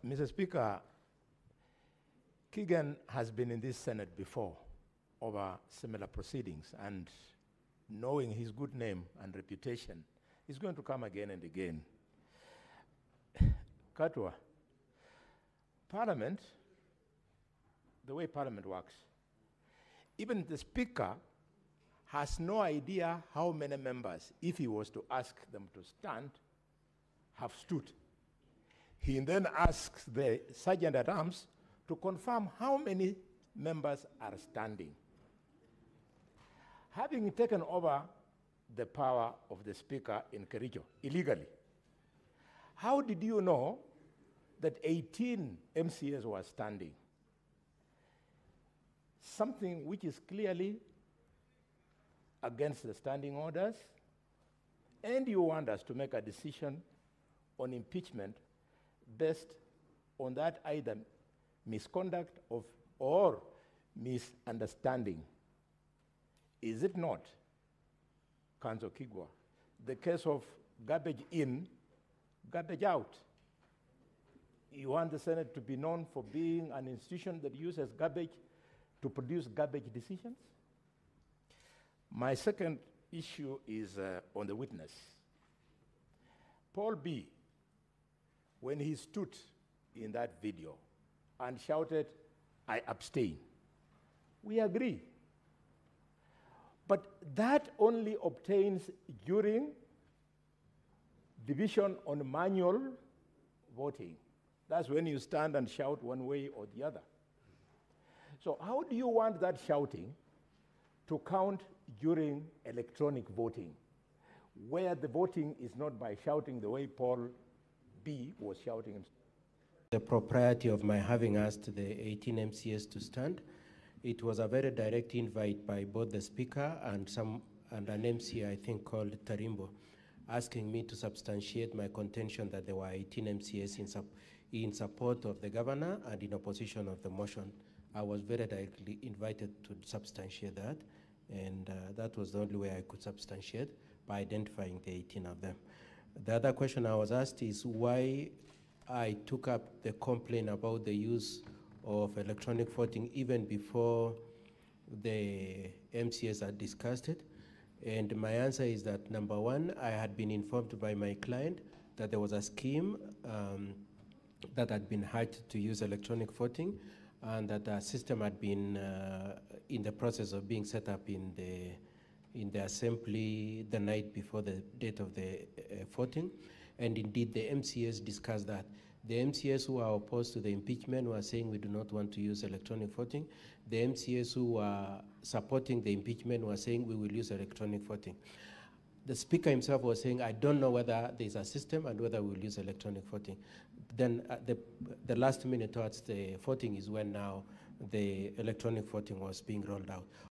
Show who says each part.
Speaker 1: Mr. Speaker, Kigen has been in this Senate before over similar proceedings, and knowing his good name and reputation, he's going to come again and again. Katwa, Parliament, the way Parliament works, even the Speaker has no idea how many members, if he was to ask them to stand, have stood. He then asks the Sergeant at Arms to confirm how many members are standing. Having taken over the power of the Speaker in Kericho illegally, how did you know that 18 MCAs were standing? Something which is clearly against the standing orders, and you want us to make a decision on impeachment based on that either misconduct or misunderstanding. Is it not, Kanzo Kigwa, the case of garbage in, garbage out? You want the Senate to be known for being an institution that uses garbage to produce garbage decisions? My second issue is on the witness. Paul B., when he stood in that video and shouted, "I abstain," we agree. But that only obtains during division on manual voting. That's when you stand and shout one way or the other. So how do you want that shouting to count during electronic voting, where the voting is not by shouting the way Paul B. was shouting?
Speaker 2: The propriety of my having asked the 18 MCAs to stand, it was a very direct invite by both the Speaker and an MC, I think, called Tarimbo, asking me to substantiate my contention that there were 18 MCAs in support of the governor and in opposition of the motion. I was very directly invited to substantiate that, and that was the only way I could substantiate, by identifying the 18 of them. The other question I was asked is why I took up the complaint about the use of electronic voting even before the MCAs had discussed it. And my answer is that, number one, I had been informed by my client that there was a scheme that had been hatched to use electronic voting, and that a system had been in the process of being set up in the assembly the night before the date of the voting. And indeed, the MCAs discussed that. The MCAs who are opposed to the impeachment were saying we do not want to use electronic voting. The MCAs who were supporting the impeachment were saying we will use electronic voting. The Speaker himself was saying, I don't know whether there's a system and whether we'll use electronic voting. Then the last minute towards the voting is when now the electronic voting was being rolled out.